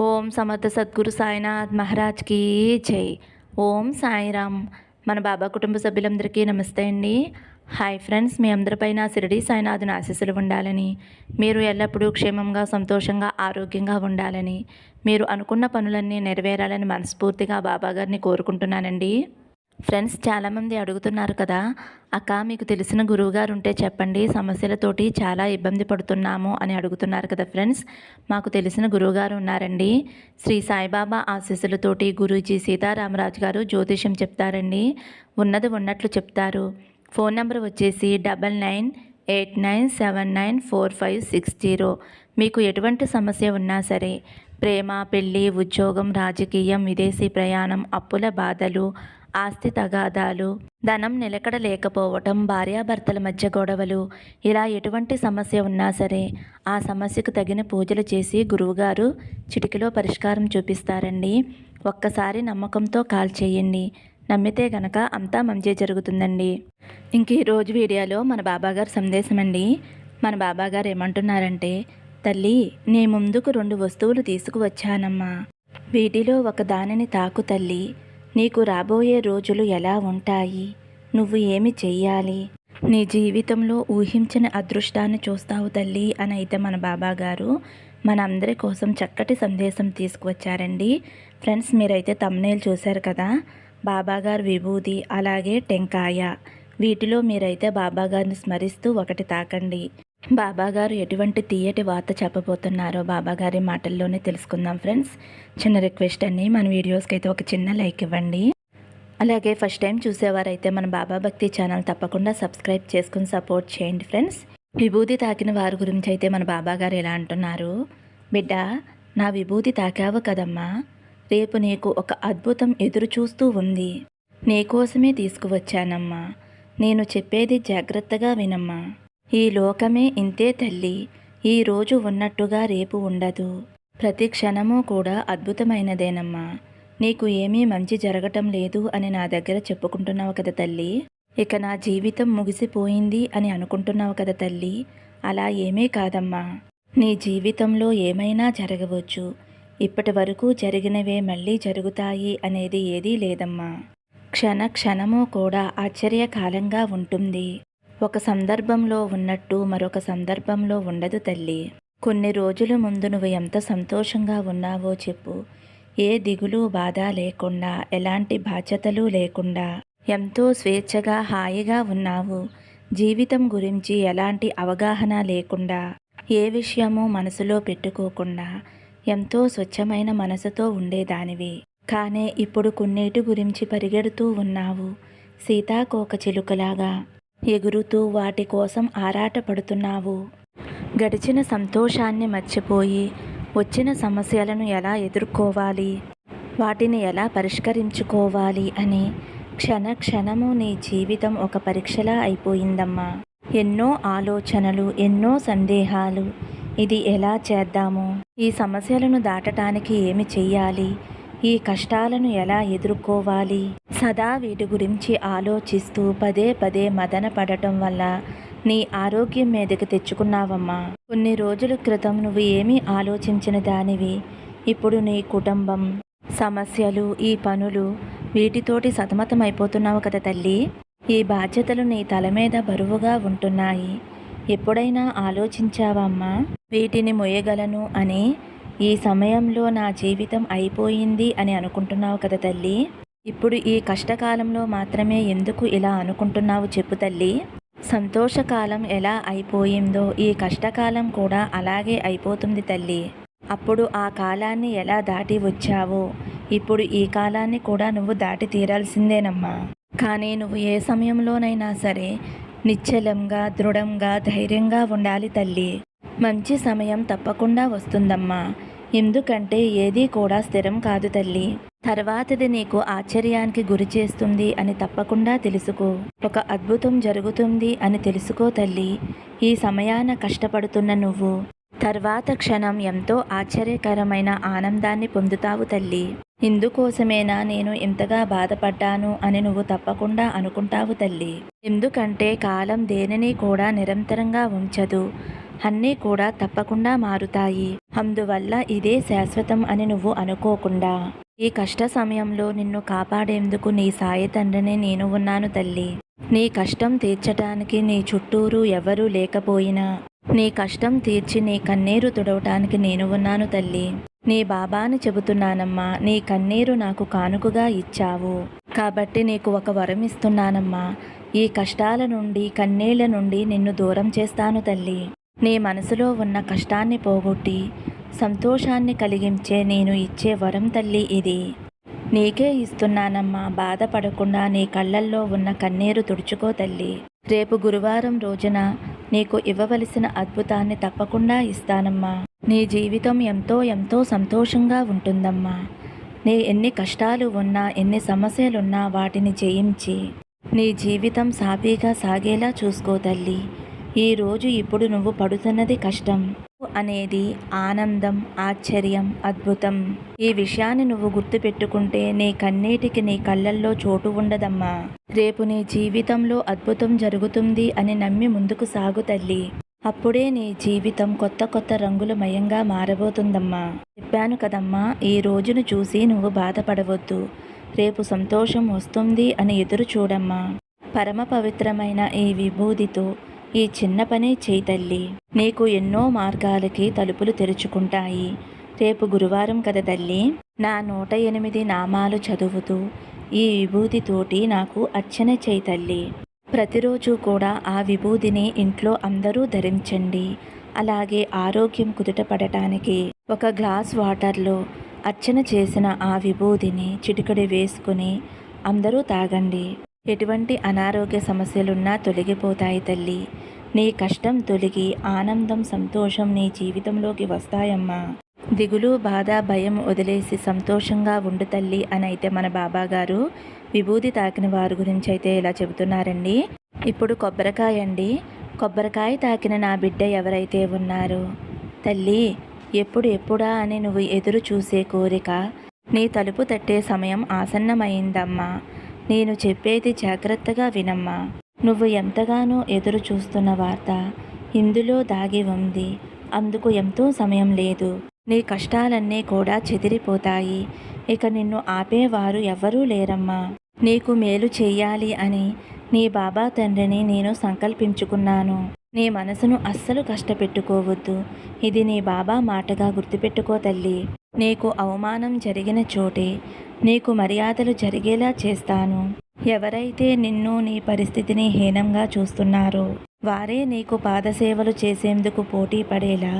ఓం సమర్థ సద్గురు సాయినాథ్ మహారాజ్కి జై. ఓం సాయిరామ్. మన బాబా కుటుంబ సభ్యులందరికీ నమస్తే అండి. హాయ్ ఫ్రెండ్స్, మీ అందరిపైన షిరిడి సాయినాథుని ఆశీస్సులు ఉండాలని, మీరు ఎల్లప్పుడూ క్షేమంగా సంతోషంగా ఆరోగ్యంగా ఉండాలని, మీరు అనుకున్న పనులన్నీ నెరవేరాలని మనస్ఫూర్తిగా బాబాగారిని కోరుకుంటున్నానండి. ఫ్రెండ్స్, చాలామంది అడుగుతున్నారు కదా, అక్క మీకు తెలిసిన గురువుగారు ఉంటే చెప్పండి, సమస్యలతోటి చాలా ఇబ్బంది పడుతున్నాము అని అడుగుతున్నారు కదా ఫ్రెండ్స్. మాకు తెలిసిన గురువుగారు ఉన్నారండి. శ్రీ సాయిబాబా ఆశీస్సులతోటి గురూజీ సీతారామరాజు గారు జ్యోతిష్యం చెప్తారండి. ఉన్నది ఉన్నట్లు చెప్తారు. ఫోన్ నెంబర్ వచ్చేసి 9989794560. మీకు ఎటువంటి సమస్య ఉన్నా సరే, ప్రేమ, పెళ్ళి, ఉద్యోగం, రాజకీయం, విదేశీ ప్రయాణం, అప్పుల బాధలు, ఆస్తి తగాదాలు, ధనం నిలకడ లేకపోవటం, భార్యాభర్తల మధ్య గొడవలు, ఇలా ఎటువంటి సమస్య ఉన్నా సరే ఆ సమస్యకు తగిన పూజలు చేసి గురువుగారు చిటికలో పరిష్కారం చూపిస్తారండి. ఒక్కసారి నమ్మకంతో కాల్ చేయండి. నమ్మితే గనక అంతా మంచి జరుగుతుందండి. ఇంక ఈరోజు వీడియోలో మన బాబాగారు సందేశం అండి. మన బాబాగారు ఏమంటున్నారంటే, తల్లి, నీ ముందుకు 2 వస్తువులు తీసుకువచ్చానమ్మా. వీటిలో ఒక దానిని తాకు తల్లి. నీకు రాబోయే రోజులు ఎలా ఉంటాయి, నువ్వు ఏమి చెయ్యాలి, నీ జీవితంలో ఊహించిన అదృష్టాన్ని చూస్తావు తల్లి అని అయితే మన బాబాగారు మనందరి కోసం చక్కటి సందేశం తీసుకువచ్చారండి. ఫ్రెండ్స్, మీరైతే థంబ్నెయిల్ చూశారు కదా, బాబాగారు విభూది అలాగే టెంకాయ, వీటిలో మీరైతే బాబాగారిని స్మరిస్తూ ఒకటి తాకండి. బాబాగారు ఎటువంటి తీయటి వార్త చెప్పబోతున్నారో బాబాగారి మాటల్లోనే తెలుసుకుందాం ఫ్రెండ్స్. చిన్న రిక్వెస్ట్ అండి, మన వీడియోస్కి అయితే ఒక చిన్న లైక్ ఇవ్వండి. అలాగే ఫస్ట్ టైం చూసేవారైతే మన బాబా భక్తి ఛానల్ తప్పకుండా సబ్స్క్రైబ్ చేసుకుని సపోర్ట్ చేయండి ఫ్రెండ్స్. విభూతి తాకిన వారి గురించి అయితే మన బాబాగారు ఎలా అంటున్నారు, బిడ్డ, నా విభూతి తాకావు కదమ్మా, రేపు నీకు ఒక అద్భుతం ఎదురు చూస్తూ ఉంది. నీకోసమే తీసుకువచ్చానమ్మా. నేను చెప్పేది జాగ్రత్తగా వినమ్మా. ఈ లోకమే ఇంతే తల్లి. ఈ రోజు ఉన్నట్టుగా రేపు ఉండదు. ప్రతి క్షణము కూడా అద్భుతమైనదేనమ్మా. నీకు ఏమీ మంచి జరగటం లేదు అని నా దగ్గర చెప్పుకుంటున్నావు కదా తల్లి. ఇక నా జీవితం ముగిసిపోయింది అని అనుకుంటున్నావు కదా తల్లి. అలా ఏమీ కాదమ్మా. నీ జీవితంలో ఏమైనా జరగవచ్చు. ఇప్పటి వరకు జరిగినవే మళ్ళీ జరుగుతాయి అనేది ఏదీ లేదమ్మా. క్షణ క్షణము కూడా ఆశ్చర్యకాలంగా ఉంటుంది. ఒక సందర్భంలో ఉన్నట్టు మరొక సందర్భంలో ఉండదు తల్లి. కొన్ని రోజుల ముందు నువ్వు ఎంత సంతోషంగా ఉన్నావో చెప్పు. ఏ దిగులు బాధ లేకుండా, ఎలాంటి బాధ్యతలు లేకుండా ఎంతో స్వేచ్ఛగా హాయిగా ఉన్నావు. జీవితం గురించి ఎలాంటి అవగాహన లేకుండా, ఏ విషయమూ మనసులో పెట్టుకోకుండా ఎంతో స్వచ్ఛమైన మనసుతో ఉండేదానివి. కానీ ఇప్పుడు కొన్నిటి గురించి పరిగెడుతూ ఉన్నావు. సీతాకోక చిలుకలాగా ఎగురుతూ వాటి కోసం ఆరాటపడుతున్నావు. గడిచిన సంతోషాన్ని మర్చిపోయి వచ్చిన సమస్యలను ఎలా ఎదుర్కోవాలి, వాటిని ఎలా పరిష్కరించుకోవాలి అని క్షణ క్షణము నీ జీవితం ఒక పరీక్షలా అయిపోయిందమ్మా. ఎన్నో ఆలోచనలు, ఎన్నో సందేహాలు. ఇది ఎలా చేద్దాము, ఈ సమస్యలను దాటడానికి ఏమి చెయ్యాలి, ఈ కష్టాలను ఎలా ఎదుర్కోవాలి, సదా వీటి గురించి ఆలోచిస్తూ పదే పదే మదన పడటం వల్ల నీ ఆరోగ్యం మీదకి తెచ్చుకున్నావమ్మా. కొన్ని రోజుల క్రితం నువ్వు ఏమీ ఆలోచించిన దానివి ఇప్పుడు నీ కుటుంబం, సమస్యలు, ఈ పనులు, వీటితోటి సతమతమైపోతున్నావు కదా తల్లి. ఈ బాధ్యతలు నీ తల మీద బరువుగా ఉంటున్నాయి. ఎప్పుడైనా ఆలోచించావమ్మా, వీటిని మొయ్యగలను అని? ఈ సమయంలో నా జీవితం అయిపోయింది అని అనుకుంటున్నావు కదా తల్లి. ఇప్పుడు ఈ కష్టకాలంలో మాత్రమే ఎందుకు ఇలా అనుకుంటున్నావు చెప్పు తల్లి. సంతోషకాలం ఎలా అయిపోయిందో ఈ కష్టకాలం కూడా అలాగే అయిపోతుంది తల్లి. అప్పుడు ఆ కాలాన్ని ఎలా దాటి వచ్చావో ఇప్పుడు ఈ కాలాన్ని కూడా నువ్వు దాటి తీరాల్సిందేనమ్మా. కానీ నువ్వు ఏ సమయంలోనైనా సరే నిశ్చలంగా, దృఢంగా, ధైర్యంగా ఉండాలి తల్లి. మంచి సమయం తప్పకుండా వస్తుందమ్మా. ఎందుకంటే ఏదీ కూడా స్థిరం కాదు తల్లి. తర్వాతది నీకు ఆశ్చర్యానికి గురి చేస్తుంది అని తప్పకుండా తెలుసుకో. ఒక అద్భుతం జరుగుతుంది అని తెలుసుకో తల్లి. ఈ సమయాన కష్టపడుతున్న నువ్వు తర్వాత క్షణం ఎంతో ఆశ్చర్యకరమైన ఆనందాన్ని పొందుతావు తల్లి. ఇందుకోసమేనా నేను ఇంతగా బాధపడ్డాను అని నువ్వు తప్పకుండా అనుకుంటావు తల్లి. ఎందుకంటే కాలం దేనిని కూడా నిరంతరంగా ఉంచదు. అన్నీ కూడా తప్పకుండా మారుతాయి. అందువల్ల ఇదే శాశ్వతం అని నువ్వు అనుకోకుండా ఈ కష్ట సమయంలో నిన్ను కాపాడేందుకు నీ సాయి తండ్రిని నేను ఉన్నాను తల్లి. నీ కష్టం తీర్చటానికి నీ చుట్టూరు ఎవరూ లేకపోయినా నీ కష్టం తీర్చి నీ కన్నీరు తుడవటానికి నేను ఉన్నాను తల్లి. నీ బాబాని చెబుతున్నానమ్మా, నీ కన్నీరు నాకు కానుకగా ఇచ్చావు కాబట్టి నీకు ఒక వరం ఇస్తున్నానమ్మా. ఈ కష్టాల నుండి కన్నీళ్ల నుండి నిన్ను దూరం చేస్తాను తల్లి. నీ మనసులో ఉన్న కష్టాన్ని పోగొట్టి సంతోషాన్ని కలిగించే నేను ఇచ్చే వరం తల్లి ఇది. నీకే ఇస్తున్నానమ్మా, బాధపడకుండా నీ కళ్ళల్లో ఉన్న కన్నీరు తుడుచుకో తల్లి. రేపు గురువారం రోజున నీకు ఇవ్వవలసిన అద్భుతాన్ని తప్పకుండా ఇస్తానమ్మా. నీ జీవితం ఎంతో ఎంతో సంతోషంగా ఉంటుందమ్మా. నీ ఎన్ని కష్టాలు ఉన్నా ఎన్ని సమస్యలున్నా వాటిని జయించి నీ జీవితం సాఫీగా సాగేలా చూసుకో తల్లి. ఈరోజు ఇప్పుడు నువ్వు పడుతున్నది కష్టం అనేది ఆనందం, ఆశ్చర్యం, అద్భుతం. ఈ విషయాన్ని నువ్వు గుర్తుపెట్టుకుంటే నీ కన్నీటికి నీ కళ్ళల్లో చోటు ఉండదమ్మా. రేపు నీ జీవితంలో అద్భుతం జరుగుతుంది అని నమ్మి ముందుకు సాగు తల్లి. అప్పుడే నీ జీవితం కొత్త కొత్త రంగులమయంగా మారబోతుందమ్మా. చెప్పాను కదమ్మా, ఈ రోజును చూసి నువ్వు బాధపడవద్దు. రేపు సంతోషం వస్తుంది అని ఎదురు చూడమ్మా. పరమ పవిత్రమైన ఈ విభూదితో ఈ చిన్న పని చేయి తల్లి. నీకు ఎన్నో మార్గాలకి తలుపులు తెరుచుకుంటాయి. రేపు గురువారం కదా తల్లి, నా 108 నామాలు చదువుతూ ఈ విభూతితోటి నాకు అర్చన చేయి తల్లి. ప్రతిరోజు కూడా ఆ విభూదిని ఇంట్లో అందరూ ధరించండి. అలాగే ఆరోగ్యం కుదుటపడటానికి ఒక గ్లాస్ వాటర్లో అర్చన చేసిన ఆ విభూదిని చిటికెడు వేసుకుని అందరూ తాగండి. ఎటువంటి అనారోగ్య సమస్యలున్నా తొలగిపోతాయి తల్లి. నీ కష్టం తొలగి ఆనందం, సంతోషం నీ జీవితంలోకి వస్తాయమ్మా. దిగులు, బాధ, భయం వదిలేసి సంతోషంగా ఉండు తల్లి అని అయితే మన బాబాగారు విభూది తాకిన వారి గురించి అయితే ఇలా చెబుతున్నారండి. ఇప్పుడు కొబ్బరికాయ అండి. కొబ్బరికాయ తాకిన నా బిడ్డ ఎవరైతే ఉన్నారో తల్లి, ఎప్పుడా అని నువ్వు ఎదురు చూసే కోరిక నీ తలుపు తట్టే సమయం ఆసన్నమైందమ్మా. నేను చెప్పేది జాగ్రత్తగా వినమ్మా. నువ్వు ఎంతగానో ఎదురు చూస్తున్న వార్త ఇందులో దాగి ఉంది. అందుకు ఎంతో సమయం లేదు. నీ కష్టాలన్నీ కూడా చెదిరిపోతాయి. ఇక నిన్ను ఆపేవారు ఎవ్వరూ లేరమ్మా. నీకు మేలు చెయ్యాలి అని నీ బాబా తండ్రిని నేను సంకల్పించుకున్నాను. నీ మనసును అస్సలు కష్టపెట్టుకోవద్దు. ఇది నీ బాబా మాటగా గుర్తుపెట్టుకో తల్లి. నీకు అవమానం జరిగిన చోటే నీకు మర్యాదలు జరిగేలా చేస్తాను. ఎవరైతే నిన్ను, నీ పరిస్థితిని హీనంగా చూస్తున్నారో వారే నీకు పాదసేవలు చేసేందుకు పోటీ పడేలా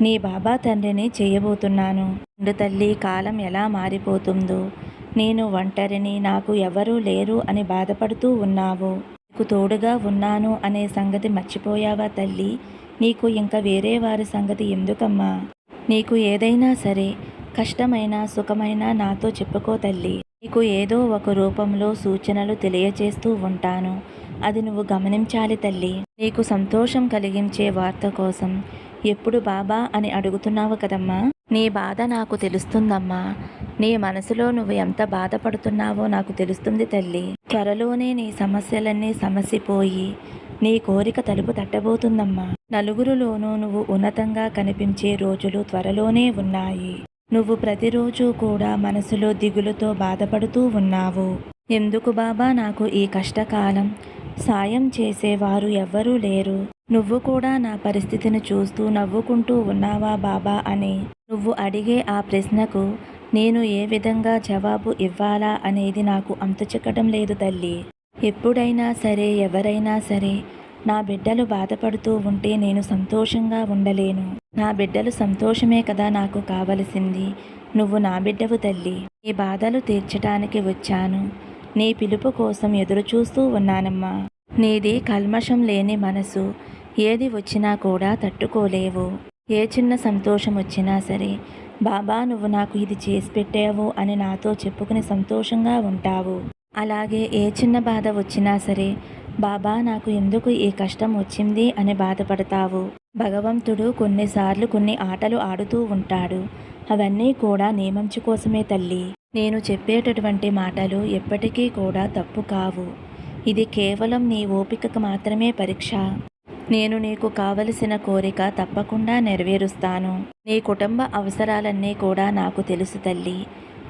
నీ బాబా తండ్రిని చేయబోతున్నాను. తల్లి, కాలం ఎలా మారిపోతుందో. నేను ఒంటరిని, నాకు ఎవరూ లేరు అని బాధపడుతూ ఉన్నావు. నీకు తోడుగా ఉన్నాను అనే సంగతి మర్చిపోయావా తల్లి? నీకు ఇంకా వేరే వారి సంగతి ఎందుకమ్మా? నీకు ఏదైనా సరే కష్టమైనా సుఖమైనా నాతో చెప్పుకో తల్లి. నీకు ఏదో ఒక రూపంలో సూచనలు తెలియచేస్తూ ఉంటాను. అది నువ్వు గమనించాలి తల్లి. నీకు సంతోషం కలిగించే వార్త కోసం ఎప్పుడు బాబా అని అడుగుతున్నావు కదమ్మా. నీ బాధ నాకు తెలుస్తుందమ్మా. నీ మనసులో నువ్వు ఎంత బాధపడుతున్నావో నాకు తెలుస్తుంది తల్లి. త్వరలోనే నీ సమస్యలన్నీ సమసిపోయి నీ కోరిక తలుపు తట్టబోతుందమ్మా. నలుగురిలోనూ నువ్వు ఉన్నతంగా కనిపించే రోజులు త్వరలోనే ఉన్నాయి. నువ్వు ప్రతిరోజు కూడా మనసులో దిగులుతో బాధపడుతూ ఉన్నావు. ఎందుకు బాబా నాకు ఈ కష్టకాలం? సాయం చేసేవారు ఎవ్వరూ లేరు. నువ్వు కూడా నా పరిస్థితిని చూస్తూ నవ్వుకుంటూ ఉన్నావా బాబా అని నువ్వు అడిగే ఆ ప్రశ్నకు నేను ఏ విధంగా జవాబు ఇవ్వాలా అనేది నాకు అంతుచిక్కడం లేదు తల్లి. ఎప్పుడైనా సరే, ఎవరైనా సరే నా బిడ్డలు బాధపడుతూ ఉంటే నేను సంతోషంగా ఉండలేను. నా బిడ్డలు సంతోషమే కదా నాకు కావలసింది. నువ్వు నా బిడ్డవు తల్లి. నీ బాధలు తీర్చటానికి వచ్చాను. నీ పిలుపు కోసం ఎదురు చూస్తూ ఉన్నానమ్మా. నీది కల్మషం లేని మనసు. ఏది వచ్చినా కూడా తట్టుకోలేవు. ఏ చిన్న సంతోషం వచ్చినా సరే, బాబా నువ్వు నాకు ఇది చేసి పెట్టావు అని నాతో చెప్పుకుని సంతోషంగా ఉంటావు. అలాగే ఏ చిన్న బాధ వచ్చినా సరే, బాబా నాకు ఎందుకు ఈ కష్టం వచ్చింది అని బాధపడతావు. భగవంతుడు కొన్నిసార్లు కొన్ని ఆటలు ఆడుతూ ఉంటాడు. అవన్నీ కూడా నీ మంచి కోసమే తల్లి. నేను చెప్పేటటువంటి మాటలు ఎప్పటికీ కూడా తప్పు కావు. ఇది కేవలం నీ ఓపికకు మాత్రమే పరీక్ష. నేను నీకు కావలసిన కోరిక తప్పకుండా నెరవేరుస్తాను. నీ కుటుంబ అవసరాలన్నీ కూడా నాకు తెలుసు తల్లి.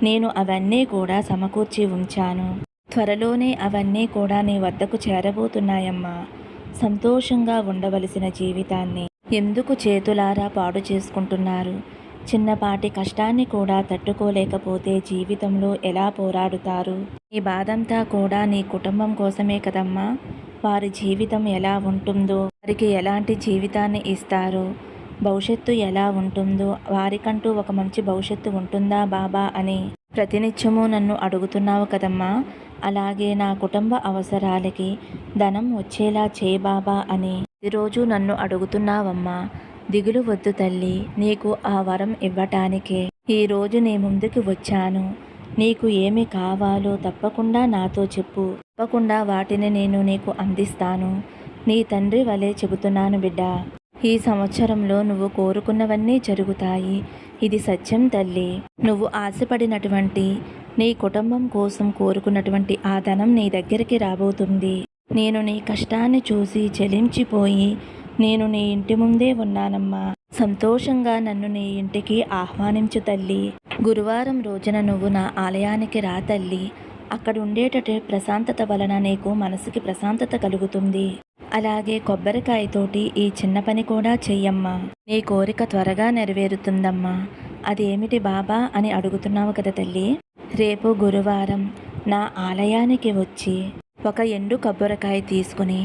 నేను అవన్నీ కూడా సమకూర్చి ఉంచాను. త్వరలోనే అవన్నీ కూడా నీ వద్దకు చేరబోతున్నాయమ్మా. సంతోషంగా ఉండవలసిన జీవితాన్ని ఎందుకు చేతులారా పాడు చేసుకుంటున్నారు? చిన్నపాటి కష్టాన్ని కూడా తట్టుకోలేకపోతే జీవితంలో ఎలా పోరాడుతారు? ఈ బాధంతా కూడా నీ కుటుంబం కోసమే కదమ్మా. వారి జీవితం ఎలా ఉంటుందో, వారికి ఎలాంటి జీవితాన్ని ఇస్తారో, భవిష్యత్తు ఎలా ఉంటుందో, వారికంటూ ఒక మంచి భవిష్యత్తు ఉంటుందా బాబా అని ప్రతినిత్యము నన్ను అడుగుతున్నావు కదమ్మా. అలాగే నా కుటుంబ అవసరాలకి ధనం వచ్చేలా చేయి బాబా అని ఈరోజు నన్ను అడుగుతున్నావమ్మా. దిగులు వద్దు తల్లి, నీకు ఆ వరం ఇవ్వటానికే ఈరోజు నీ ముందుకు వచ్చాను. నీకు ఏమి కావాలో తప్పకుండా నాతో చెప్పు. తప్పకుండా వాటిని నేను నీకు అందిస్తాను. నీ తండ్రి వలె చెబుతున్నాను బిడ్డా. ఈ సంవత్సరంలో నువ్వు కోరుకున్నవన్నీ జరుగుతాయి. ఇది సత్యం తల్లి. నువ్వు ఆశపడినటువంటి నీ కుటుంబం కోసం కోరుకున్నటువంటి ఆ ధనం నీ దగ్గరికి రాబోతుంది. నేను నీ కష్టాన్ని చూసి చలించిపోయి నేను నీ ఇంటి ముందే ఉన్నానమ్మా. సంతోషంగా నన్ను నీ ఇంటికి ఆహ్వానించు తల్లి. గురువారం రోజున నువ్వు నా ఆలయానికి రా తల్లి. అక్కడ ఉండేటట్టు ప్రశాంతత వలన నీకు మనసుకి ప్రశాంతత కలుగుతుంది. అలాగే కొబ్బరికాయతోటి ఈ చిన్న పని కూడా చెయ్యమ్మా. నీ కోరిక త్వరగా నెరవేరుతుందమ్మా. అదేమిటి బాబా అని అడుగుతున్నావు కదా తల్లి. రేపు గురువారం నా ఆలయానికి వచ్చి ఒక ఎండు కొబ్బరికాయ తీసుకుని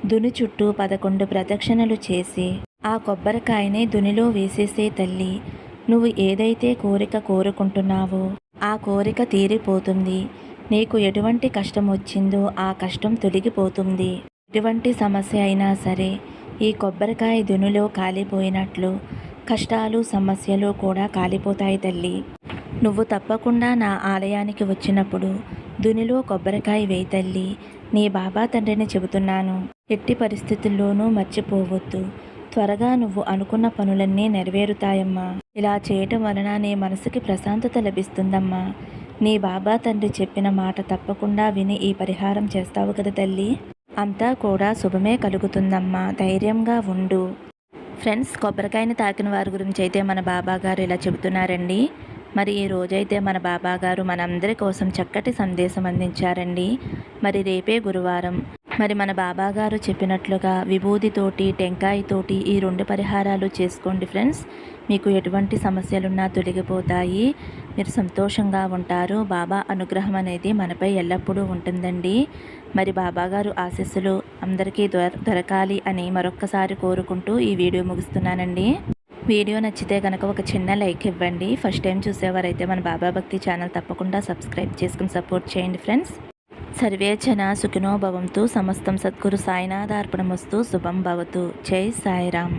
దుని చుట్టూ 11 ప్రదక్షిణలు చేసి ఆ కొబ్బరికాయని దునిలో వేసేసే తల్లి. నువ్వు ఏదైతే కోరిక కోరుకుంటున్నావో ఆ కోరిక తీరిపోతుంది. నీకు ఎటువంటి కష్టం వచ్చిందో ఆ కష్టం తొలగిపోతుంది. ఎటువంటి సమస్య అయినా సరే ఈ కొబ్బరికాయ దునిలో కాలిపోయినట్లు కష్టాలు సమస్యలు కూడా కాలిపోతాయి తల్లి. నువ్వు తప్పకుండా నా ఆలయానికి వచ్చినప్పుడు దునిలో కొబ్బరికాయ వేయి తల్లి. నీ బాబా తండ్రిని చెబుతున్నాను. ఎట్టి పరిస్థితుల్లోనూ మర్చిపోవద్దు. త్వరగా నువ్వు అనుకున్న పనులన్నీ నెరవేరుతాయమ్మా. ఇలా చేయటం వలన నీ మనసుకి ప్రశాంతత లభిస్తుందమ్మా. నీ బాబా తండ్రి చెప్పిన మాట తప్పకుండా విని ఈ పరిహారం చేస్తావు కదా తల్లి. అంతా కూడా శుభమే కలుగుతుందమ్మా. ధైర్యంగా ఉండు. ఫ్రెండ్స్, కొబ్బరికాయని తాకిన వారి గురించి అయితే మన బాబా గారు ఇలా చెబుతున్నారండి. మరి ఈ రోజైతే మన బాబా గారు మనందరి కోసం చక్కటి సందేశం అందించారండి. మరి రేపే గురువారం. మరి మన బాబా గారు చెప్పినట్లుగా విభూతితోటి టెంకాయతోటి ఈ 2 పరిహారాలు చేసుకోండి ఫ్రెండ్స్. మీకు ఎటువంటి సమస్యలున్నా తొలగిపోతాయి. మీరు సంతోషంగా ఉంటారు. బాబా అనుగ్రహం అనేది మనపై ఎల్లప్పుడూ ఉంటుందండి. మరి బాబా గారు ఆశీస్సులు అందరికీ దొరకాలి అని మరొక్కసారి కోరుకుంటూ ఈ వీడియో ముగిస్తున్నానండి. వీడియో నచ్చితే కనుక ఒక చిన్న లైక్ ఇవ్వండి. ఫస్ట్ టైం చూసేవారైతే మన బాబా భక్తి ఛానల్ తప్పకుండా సబ్స్క్రైబ్ చేసుకుని సపోర్ట్ చేయండి ఫ్రెండ్స్. సర్వే జన సుఖినో భవంతు. సమస్తం సద్గురు సాయినాథార్పణమస్తు. శుభం భవతు. జై సాయిరామ్.